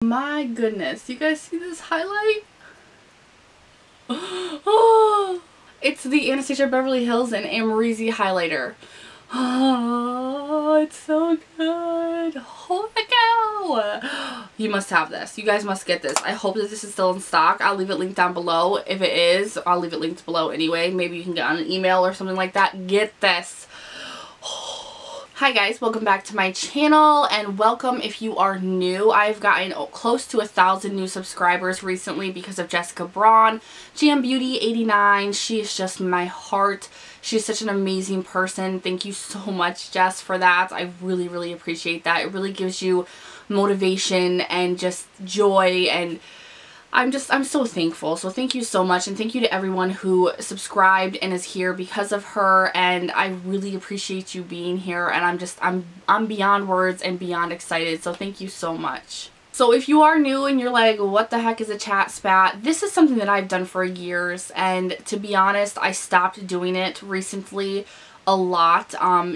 My goodness, you guys see this highlight? Oh, it's the Anastasia Beverly Hills and Amrezy highlighter. Oh, it's so good. Holy cow. You must have this. You guys must get this. I hope that this is still in stock. I'll leave it linked down below. If it is, I'll leave it linked below anyway. Maybe you can get on an email or something like that. Get this. Hi guys, welcome back to my channel and welcome if you are new. I've gotten close to 1,000 new subscribers recently because of Jessica Braun, GM Beauty 89. She is just my heart. She's such an amazing person. Thank you so much, Jess, for that. I really appreciate that. It really gives you motivation and just joy, and I'm so thankful. So thank you so much, and thank you to everyone who subscribed and is here because of her, and I really appreciate you being here, and I'm beyond words and beyond excited. So thank you so much. So if you are new and you're like, what the heck is a chat spat? This is something that I've done for years, and to be honest, I stopped doing it recently a lot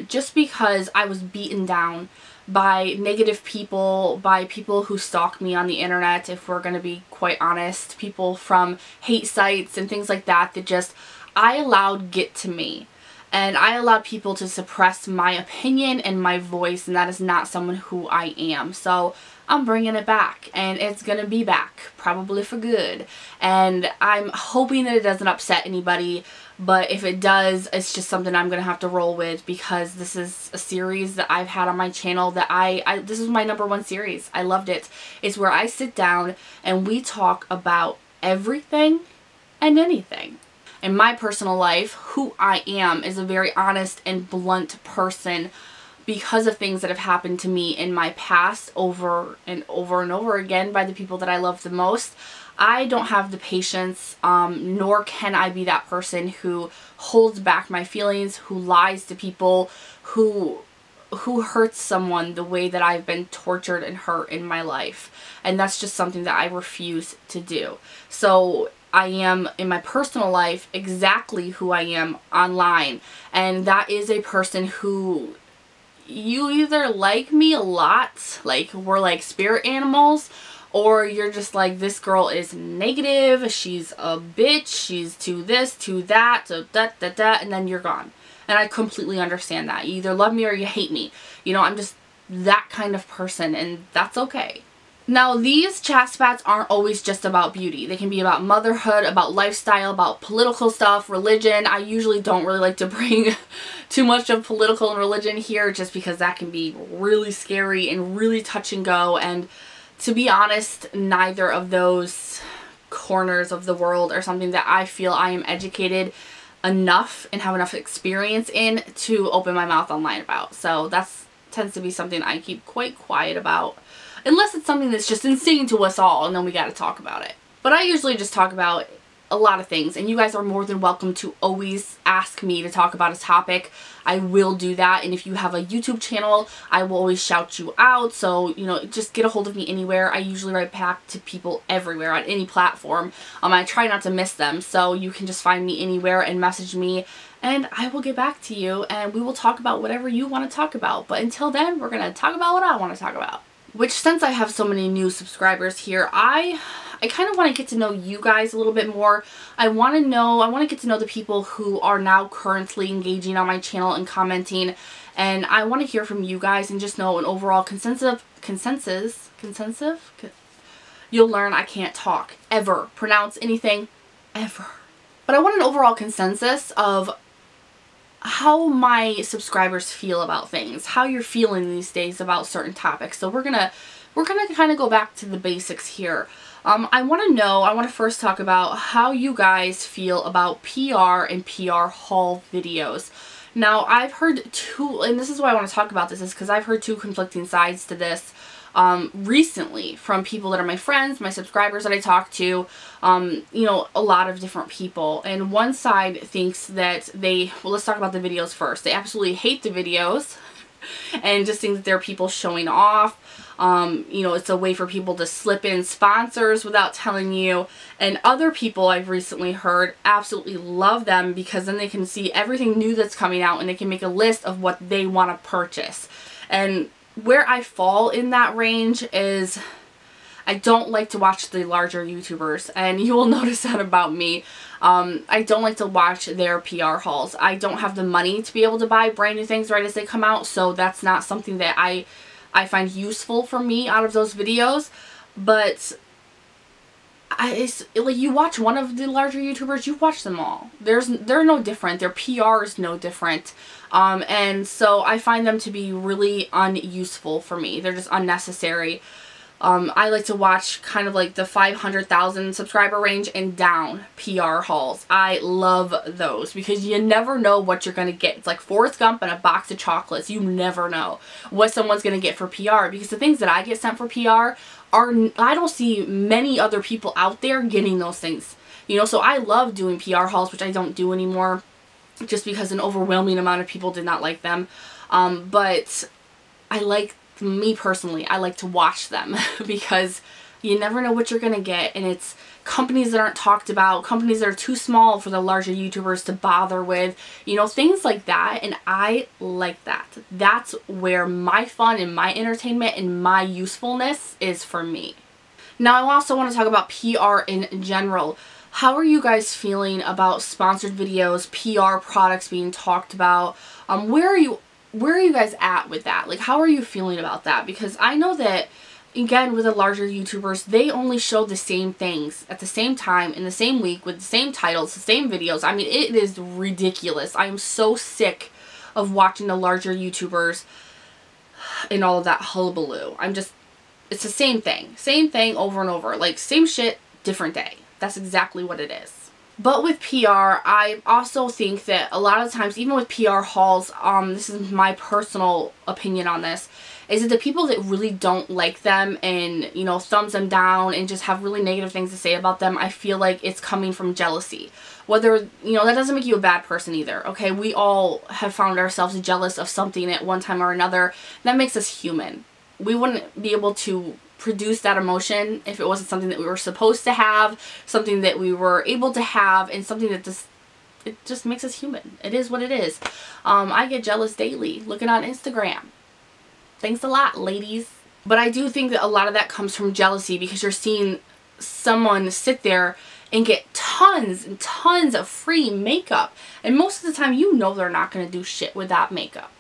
just because I was beaten down by negative people, by people who stalk me on the internet, if we're going to be quite honest, people from hate sites and things like that just, I allowed get to me. And I allowed people to suppress my opinion and my voice, and that is not someone who I am. So I'm bringing it back, and it's going to be back, probably for good. And I'm hoping that it doesn't upset anybody, but if it does, it's just something I'm going to have to roll with, because this is a series that I've had on my channel that this is my #1 series. I loved it. It's where I sit down and we talk about everything and anything. In my personal life, who I am is a very honest and blunt person because of things that have happened to me in my past over and over again by the people that I love the most. I don't have the patience, nor can I be that person who holds back my feelings, who lies to people, who hurts someone the way that I've been tortured and hurt in my life. And that's just something that I refuse to do. So I am, in my personal life, exactly who I am online. And that is a person who, you either like me a lot, like we're like spirit animals, or you're just like, this girl is negative, she's a bitch, she's to this, to that, to that, and then you're gone. And I completely understand that. You either love me or you hate me. You know, I'm just that kind of person, and that's okay. Now, these chat spats aren't always just about beauty. They can be about motherhood, about lifestyle, about political stuff, religion. I usually don't really like to bring too much of political and religion here, just because that can be really scary and really touch and go. And to be honest, neither of those corners of the world are something that I feel I am educated enough and have enough experience in to open my mouth online about. So that tends to be something I keep quite quiet about. Unless it's something that's just insane to us all, and then we gotta talk about it. But I usually just talk about a lot of things, and you guys are more than welcome to always ask me to talk about a topic. I will do that, and if you have a YouTube channel, I will always shout you out. So, you know, just get a hold of me anywhere. I usually write back to people everywhere on any platform. I try not to miss them, so you can just find me anywhere and message me, and I will get back to you, and we will talk about whatever you want to talk about. But until then, we're gonna talk about what I want to talk about. Which, since I have so many new subscribers here, I kind of want to get to know you guys a little bit more. I want to get to know the people who are now currently engaging on my channel and commenting, and I want to hear from you guys and just know an overall consensus. You'll learn I can't talk, ever, pronounce anything, ever. But I want an overall consensus of how my subscribers feel about things, how you're feeling these days about certain topics. So we're gonna kind of go back to the basics here. I want to first talk about how you guys feel about PR and PR haul videos. Now, I've heard and this is why I want to talk about this, is because I've heard two conflicting sides to this recently from people that are my friends, my subscribers that I talk to, you know, a lot of different people. And one side thinks that well, let's talk about the videos first. They absolutely hate the videos and just think that they're people showing off. You know, it's a way for people to slip in sponsors without telling you. And other people I've recently heard absolutely love them, because then they can see everything new that's coming out and they can make a list of what they want to purchase. And where I fall in that range is, I don't like to watch the larger YouTubers, and you will notice that about me. I don't like to watch their PR hauls. I don't have the money to be able to buy brand new things right as they come out, so that's not something that I find useful for me out of those videos. But like, you watch one of the larger YouTubers, you watch them all. They're no different. Their PR is no different. And so I find them to be really unuseful for me. They're just unnecessary. I like to watch kind of like the 500,000 subscriber range and down PR hauls. I love those because you never know what you're going to get. It's like Forrest Gump and a box of chocolates. You never know what someone's going to get for PR, because the things that I get sent for PR I don't see many other people out there getting those things. You know, so I love doing PR hauls, which I don't do anymore just because an overwhelming amount of people did not like them. But me personally, I like to watch them because you never know what you're going to get, and it's companies that aren't talked about, companies that are too small for the larger YouTubers to bother with, you know, things like that, and I like that. That's where my fun and my entertainment and my usefulness is for me. Now, I also want to talk about PR in general. How are you guys feeling about sponsored videos, PR products being talked about? Where are you guys at with that? Like, how are you feeling about that? Because I know that, again, with the larger YouTubers, they only show the same things at the same time in the same week with the same titles, the same videos. I mean, it is ridiculous. I am so sick of watching the larger YouTubers and all of that hullabaloo. It's the same thing. Same thing over and over. Like, same shit, different day. That's exactly what it is. But with PR, I also think that a lot of times, even with PR hauls, this is my personal opinion on this, is that the people that really don't like them and, you know, thumbs them down and just have really negative things to say about them, I feel like it's coming from jealousy. Whether, you know, that doesn't make you a bad person either, okay? We all have found ourselves jealous of something at one time or another. That makes us human. We wouldn't be able to produce that emotion if it wasn't something that we were supposed to have, something that we were able to have, and something that it just makes us human. It is what it is. I get jealous daily looking on Instagram. Thanks a lot, ladies. But I do think that a lot of that comes from jealousy, because you're seeing someone sit there and get tons and tons of free makeup, and most of the time you know they're not going to do shit with that makeup.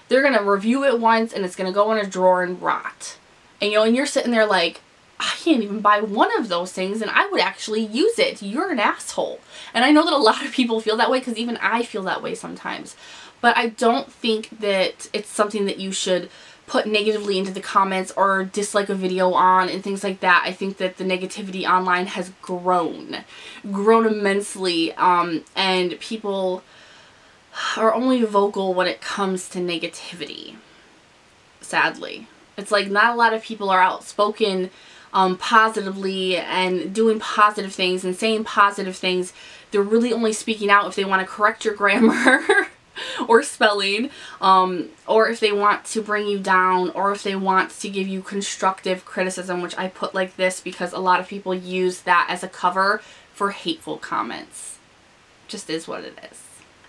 They're going to review it once and it's going to go in a drawer and rot. And, you know, and you're sitting there like, I can't even buy one of those things and I would actually use it. You're an asshole. And I know that a lot of people feel that way, because even I feel that way sometimes. But I don't think that it's something that you should put negatively into the comments or dislike a video on and things like that. I think that the negativity online has grown immensely, and people are only vocal when it comes to negativity, sadly. It's like not a lot of people are outspoken positively and doing positive things and saying positive things. They're really only speaking out if they want to correct your grammar or spelling, or if they want to bring you down, or if they want to give you constructive criticism, which I put like this because a lot of people use that as a cover for hateful comments. Just is what it is.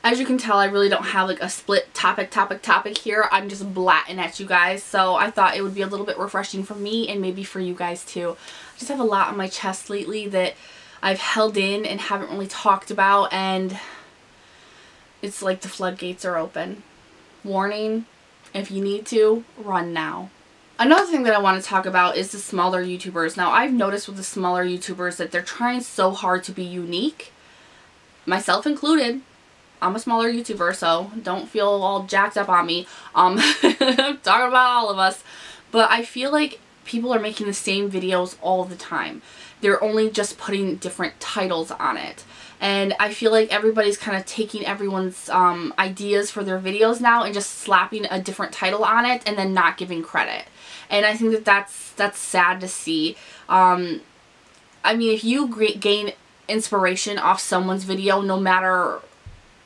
As you can tell, I really don't have like a split topic here. I'm just blatting at you guys. So I thought it would be a little bit refreshing for me and maybe for you guys too. I just have a lot on my chest lately that I've held in and haven't really talked about, and it's like the floodgates are open. Warning, if you need to, run now. Another thing that I want to talk about is the smaller YouTubers. Now, I've noticed with the smaller YouTubers that they're trying so hard to be unique, myself included. I'm a smaller YouTuber, so don't feel all jacked up on me. I'm talking about all of us. But I feel like people are making the same videos all the time. They're only just putting different titles on it. And I feel like everybody's kind of taking everyone's ideas for their videos now and just slapping a different title on it and then not giving credit. And I think that that's sad to see. I mean, if you gain inspiration off someone's video, no matter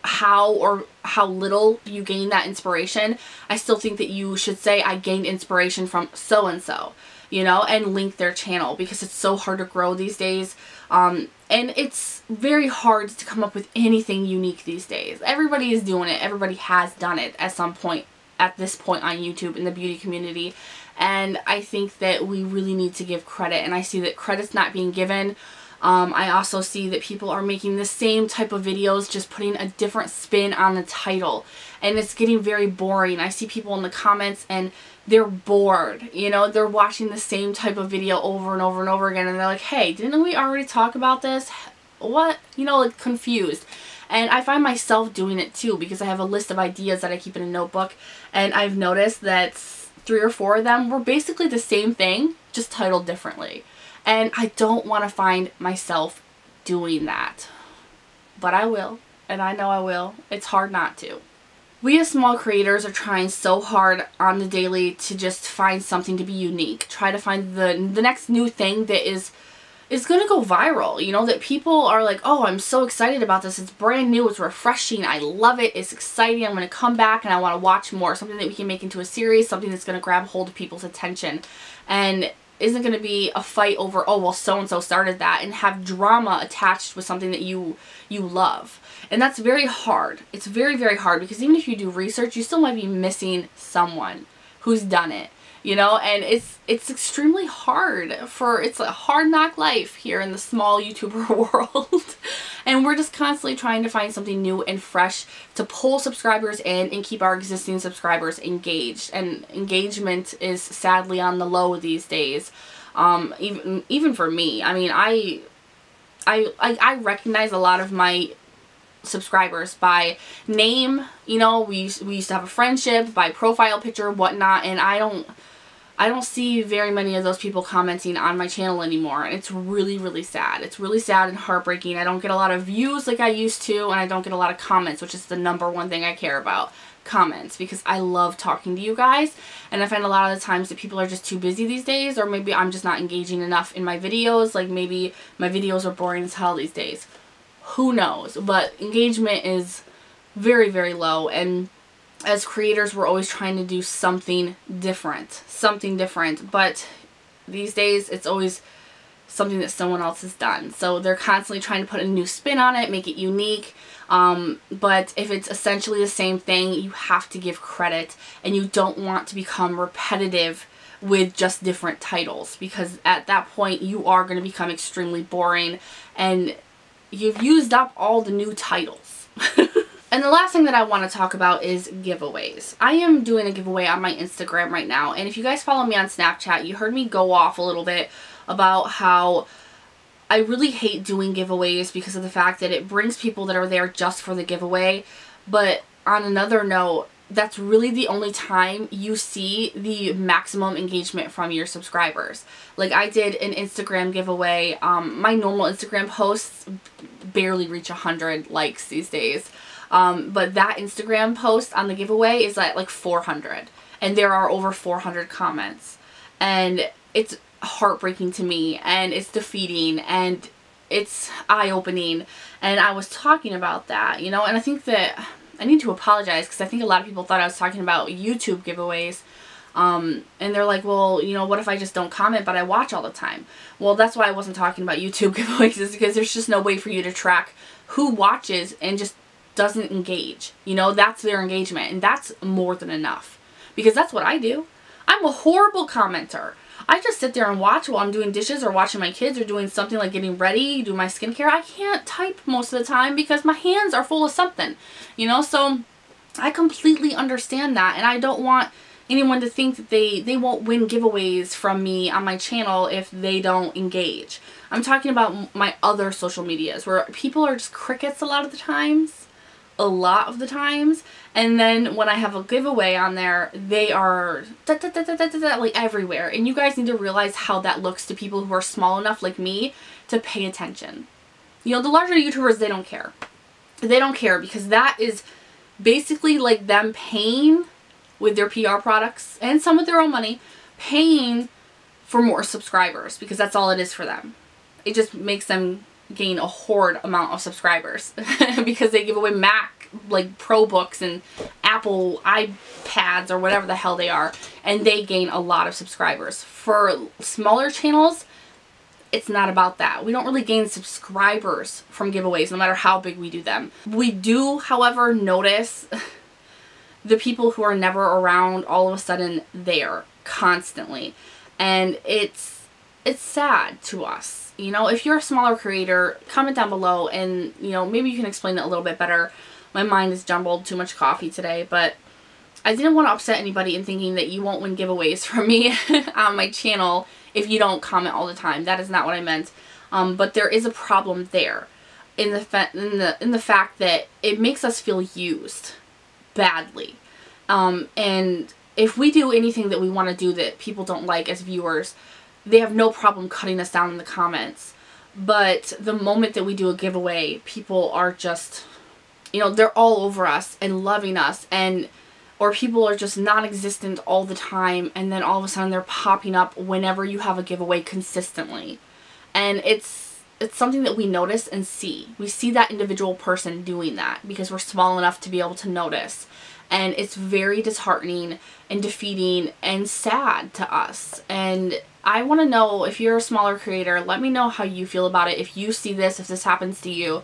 how little you gain that inspiration, I still think that you should say, I gained inspiration from so-and-so, you know, and link their channel, because it's so hard to grow these days. And it's very hard to come up with anything unique these days. Everybody is doing it. Everybody has done it at some point, at this point on YouTube in the beauty community. And I think that we really need to give credit, and I see that credit's not being given. I also see that people are making the same type of videos, just putting a different spin on the title. And it's getting very boring. I see people in the comments and they're bored. You know, they're watching the same type of video over and over and over again. And they're like, hey, didn't we already talk about this? What? You know, like confused. And I find myself doing it too, because I have a list of ideas that I keep in a notebook. And I've noticed that 3 or 4 of them were basically the same thing, just titled differently. And I don't want to find myself doing that. But I will. And I know I will. It's hard not to. We as small creators are trying so hard on the daily to just find something to be unique. Try to find the next new thing that is going to go viral. You know, that people are like, oh, I'm so excited about this. It's brand new. It's refreshing. I love it. It's exciting. I'm going to come back and I want to watch more. Something that we can make into a series. Something that's going to grab hold of people's attention. And isn't going to be a fight over, oh, well, so-and-so started that, and have drama attached with something that you love. And that's very hard. It's very, very hard, because even if you do research, you still might be missing someone who's done it. You know, and it's extremely hard it's a hard knock life here in the small YouTuber world. And we're just constantly trying to find something new and fresh to pull subscribers in and keep our existing subscribers engaged. And engagement is sadly on the low these days. Even for me. I mean, I recognize a lot of my subscribers by name. You know, we used to have a friendship, by profile picture, whatnot, and I don't see very many of those people commenting on my channel anymore, and it's really, really sad. It's really sad and heartbreaking. I don't get a lot of views like I used to, and I don't get a lot of comments, which is the #1 thing I care about. Comments, because I love talking to you guys, and I find a lot of the times that people are just too busy these days, or maybe I'm just not engaging enough in my videos. Like, maybe my videos are boring as hell these days. Who knows? But engagement is very, very low, and as creators, we're always trying to do something different. But these days, it's always something that someone else has done. So they're constantly trying to put a new spin on it, make it unique. But if it's essentially the same thing, you have to give credit, and you don't want to become repetitive with just different titles, because at that point, you are going to become extremely boring, and you've used up all the new titles. And the last thing that I want to talk about is giveaways. I am doing a giveaway on my Instagram right now, and if you guys follow me on Snapchat, you heard me go off a little bit about how I really hate doing giveaways because of the fact that it brings people that are there just for the giveaway. But on another note, that's really the only time you see the maximum engagement from your subscribers. Like, I did an Instagram giveaway. My normal Instagram posts barely reach 100 likes these days. But that Instagram post on the giveaway is at like 400. And there are over 400 comments. And it's heartbreaking to me, and it's defeating, and it's eye-opening. And I was talking about that, you know, and I think that I need to apologize, because I think a lot of people thought I was talking about YouTube giveaways. And they're like, well, you know, what if I just don't comment but I watch all the time? Well, that's why I wasn't talking about YouTube giveaways, is because there's just no way for you to track who watches and just doesn't engage. You know, that's their engagement, and that's more than enough, because that's what I do. I'm a horrible commenter. I just sit there and watch while I'm doing dishes or watching my kids or doing something like getting ready, do my skincare. I can't type most of the time because my hands are full of something, you know, so I completely understand that, and I don't want anyone to think that they won't win giveaways from me on my channel if they don't engage. I'm talking about my other social medias where people are just crickets a lot of the times. And then when I have a giveaway on there, they are like everywhere. And you guys need to realize how that looks to people who are small enough like me to pay attention. You know, the larger YouTubers, they don't care. They don't care, because that is basically like them paying with their PR products and some of their own money, paying for more subscribers, because that's all it is for them. It just makes them gain a horde amount of subscribers because they give away Mac, like Pro books and Apple iPads or whatever the hell they are, and they gain a lot of subscribers. For smaller channels, it's not about that. We don't really gain subscribers from giveaways, no matter how big we do them. We do, however, notice the people who are never around all of a sudden there constantly. And it's sad to us. You know, if you're a smaller creator, comment down below and, you know, maybe you can explain it a little bit better. My mind is jumbled, too much coffee today, but I didn't want to upset anybody in thinking that you won't win giveaways from me on my channel if you don't comment all the time. That is not what I meant. But there is a problem there in the fact that it makes us feel used badly. And if we do anything that we want to do that people don't like as viewers, they have no problem cutting us down in the comments. But the moment that we do a giveaway, people are just, you know, they're all over us and loving us, or people are just non-existent all the time, and then all of a sudden they're popping up whenever you have a giveaway consistently. And it's something that we notice and see. We see that individual person doing that because we're small enough to be able to notice. And it's very disheartening and defeating and sad to us. And I want to know, if you're a smaller creator, let me know how you feel about it. If you see this, if this happens to you,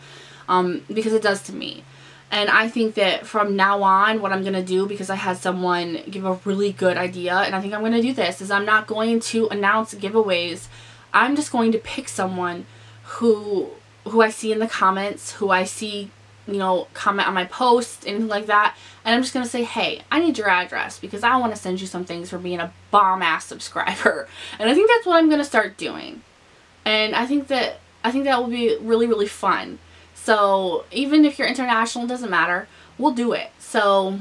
because it does to me. And I think that from now on, what I'm going to do, because I had someone give a really good idea, and I think I'm going to do this, is I'm not going to announce giveaways. I'm just going to pick someone who I see in the comments, who I see, you know, comment on my post, anything like that. And I'm just going to say, hey, I need your address because I want to send you some things for being a bomb-ass subscriber. And I think that's what I'm going to start doing. And I think that will be really, really fun. So even if you're international, it doesn't matter. We'll do it. So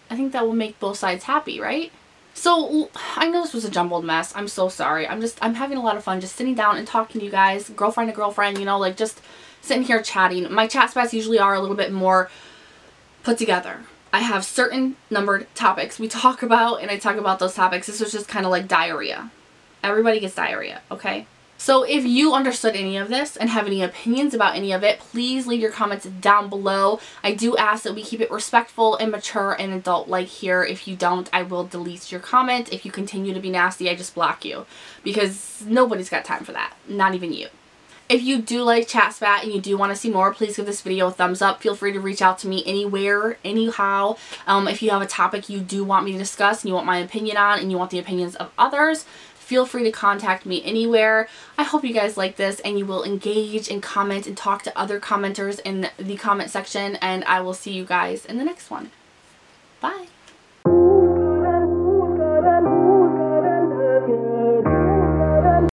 I think that will make both sides happy, right? So I know this was a jumbled mess. I'm so sorry. I'm having a lot of fun just sitting down and talking to you guys, girlfriend to girlfriend, you know, like just sitting here chatting. My chat spats usually are a little bit more put together. I have certain numbered topics we talk about, and I talk about those topics. This was just kind of like diarrhea. Everybody gets diarrhea, okay? So if you understood any of this and have any opinions about any of it, please leave your comments down below. I do ask that we keep it respectful and mature and adult-like here. If you don't, I will delete your comment. If you continue to be nasty, I just block you. Because nobody's got time for that. Not even you. If you do like Chat Spat and you do want to see more, please give this video a thumbs up. Feel free to reach out to me anywhere, anyhow. If you have a topic you do want me to discuss and you want my opinion on and you want the opinions of others, feel free to contact me anywhere. I hope you guys like this and you will engage and comment and talk to other commenters in the comment section, and I will see you guys in the next one. Bye!